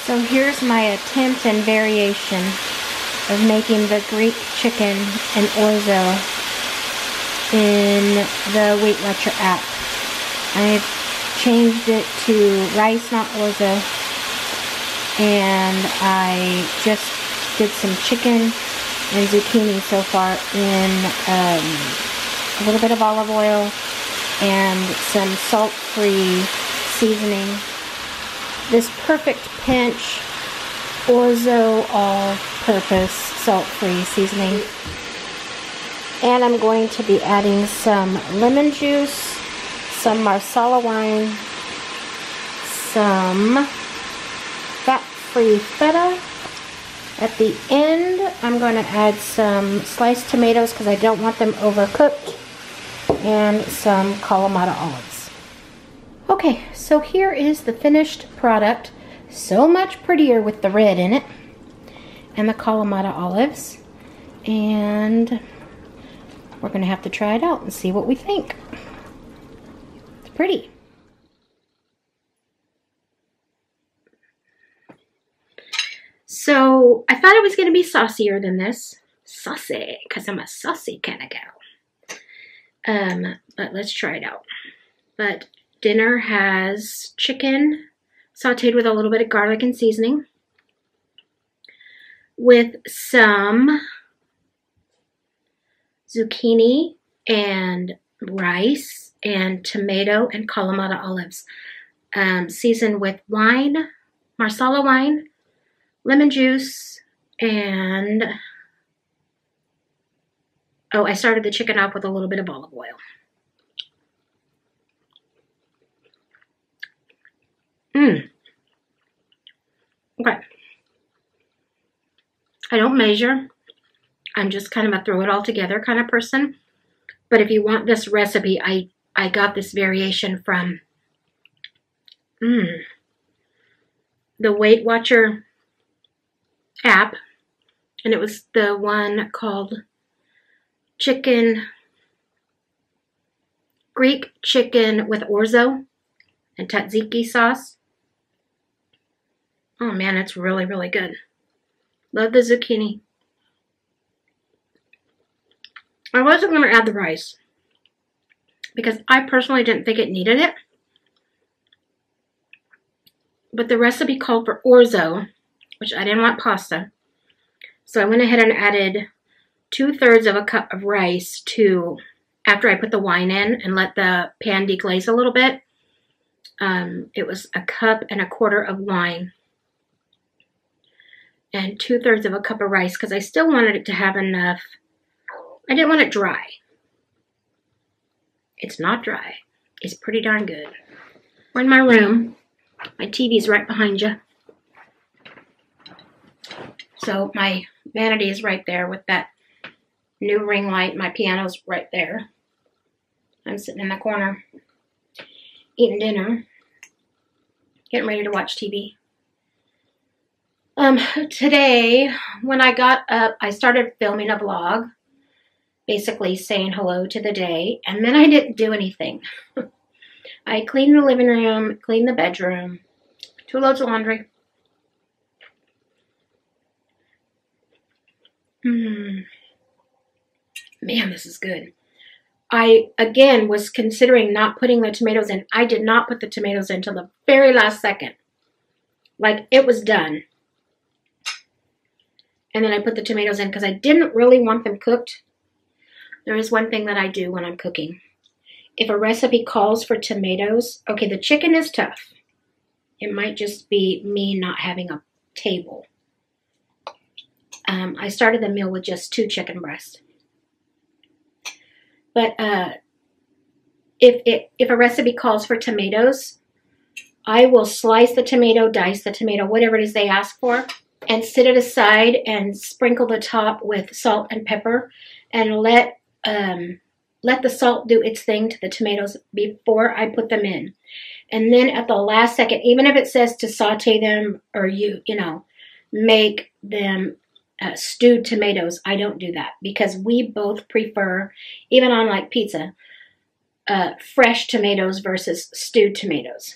So here's my attempt and variation of making the Greek chicken and orzo in the Weight Watcher app. I've changed it to rice, not orzo, and I just did some chicken and zucchini so far in a little bit of olive oil and some salt-free seasoning. This Perfect Pinch orzo all-purpose salt-free seasoning. And I'm going to be adding some lemon juice, some marsala wine, some fat-free feta. At the end, I'm going to add some sliced tomatoes because I don't want them overcooked, and some Kalamata olives. Okay, so here is the finished product. So much prettier with the red in it and the Kalamata olives. And we're going to have to try it out and see what we think. It's pretty. So I thought it was going to be saucier than this. Saucy, because I'm a saucy kind of gal. But let's try it out. But dinner has chicken sauteed with a little bit of garlic and seasoning, with some zucchini and rice and tomato and Kalamata olives, seasoned with wine, marsala wine, lemon juice, and I started the chicken off with a little bit of olive oil. Okay. I don't measure. I'm just kind of a throw it all together kind of person. But if you want this recipe, I got this variation from the Weight Watcher app. And it was the one called Greek chicken with orzo and tzatziki sauce. Oh man, it's really, really good. Love the zucchini. I wasn't going to add the rice because I personally didn't think it needed it. But the recipe called for orzo, which I didn't want pasta. So I went ahead and added 2/3 of a cup of rice after I put the wine in and let the pan deglaze a little bit. It was 1.25 cups of wine and 2/3 of a cup of rice because I still wanted it to have enough. I didn't want it dry. It's not dry. It's pretty darn good. We're in my room. My TV's right behind you. So my vanity is right there with that new ring light. My piano's right there. I'm sitting in the corner eating dinner, getting ready to watch TV. Today, when I got up, I started filming a vlog, basically saying hello to the day, and then I didn't do anything. I cleaned the living room, cleaned the bedroom, 2 loads of laundry. Man, this is good. I, again, was considering not putting the tomatoes in. I did not put the tomatoes in until the very last second. Like, it was done. And then I put the tomatoes in because I didn't really want them cooked. There is one thing that I do when I'm cooking. If a recipe calls for tomatoes, okay, the chicken is tough. It might just be me not having a table. I started the meal with just 2 chicken breasts. But if a recipe calls for tomatoes, I will slice the tomato, dice the tomato, whatever it is they ask for, and sit it aside and sprinkle the top with salt and pepper and let the salt do its thing to the tomatoes before I put them in. And then at the last second, even if it says to saute them or make them stewed tomatoes, I don't do that because we both prefer, even on like pizza, fresh tomatoes versus stewed tomatoes.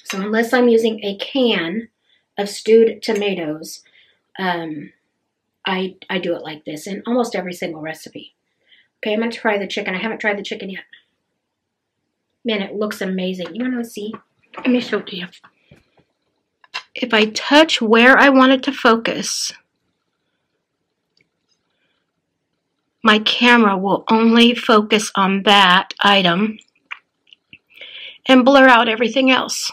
So unless I'm using a can of stewed tomatoes. I do it like this in almost every single recipe. Okay, I'm going to try the chicken. I haven't tried the chicken yet. Man, it looks amazing. You want to see? Let me show it to you. If I touch where I want it to focus, my camera will only focus on that item and blur out everything else.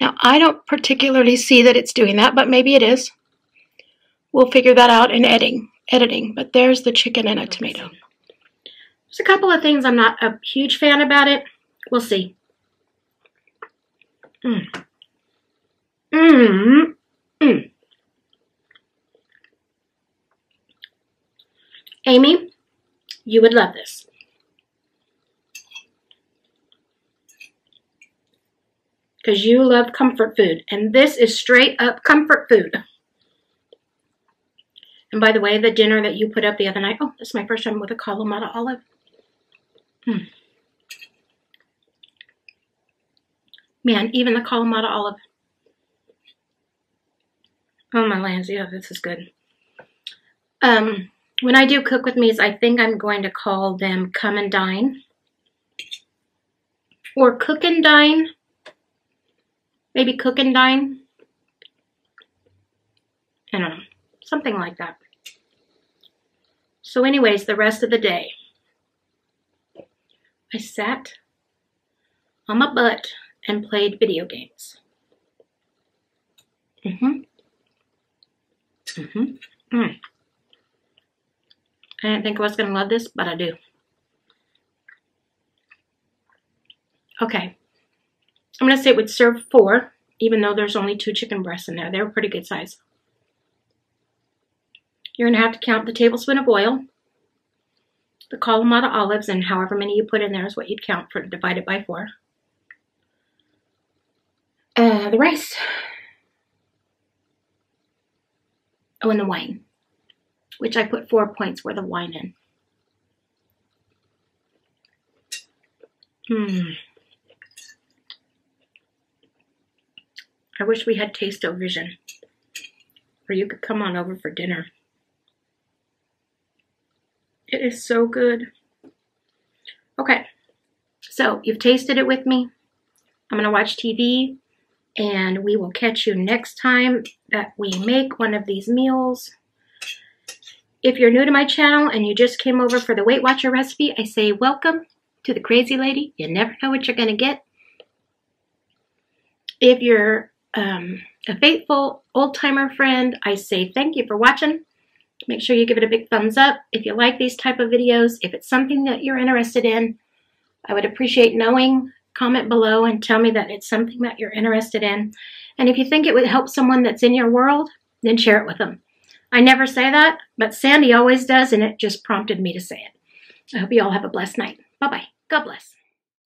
Now, I don't particularly see that it's doing that, but maybe it is. We'll figure that out in editing. But there's the chicken and a tomato. There's a couple of things I'm not a huge fan about it. We'll see. Amy, you would love this. Because you love comfort food. And this is straight up comfort food. And by the way, the dinner that you put up the other night, oh, this is my first time with a Kalamata olive. Man, even the Kalamata olive. Oh my lands, yeah, this is good. When I do cook with me's, I think I'm going to call them Come and Dine. Or Cook and Dine. Maybe Cook and Dine. I don't know. Something like that. So anyways, the rest of the day, I sat on my butt and played video games. I didn't think I was going to love this, but I do. Okay. I'm going to say it would serve 4, even though there's only 2 chicken breasts in there. They were pretty good size. You're going to have to count the tablespoon of oil, the Kalamata olives, and however many you put in there is what you'd count for divided by 4. The rice. Oh, and the wine, which I put 4 points worth of wine in. I wish we had Taste-O-Vision, or you could come on over for dinner. It is so good. Okay, so you've tasted it with me. I'm going to watch TV, and we will catch you next time that we make one of these meals. If you're new to my channel and you just came over for the Weight Watcher recipe, I say welcome to the crazy lady. You never know what you're going to get. If you're a faithful old-timer friend, I say thank you for watching. Make sure you give it a big thumbs up if you like these type of videos. If it's something that you're interested in, I would appreciate knowing. Comment below and tell me that it's something that you're interested in. And if you think it would help someone that's in your world, then share it with them. I never say that, but Sandy always does, and it just prompted me to say it. I hope you all have a blessed night. Bye-bye. God bless.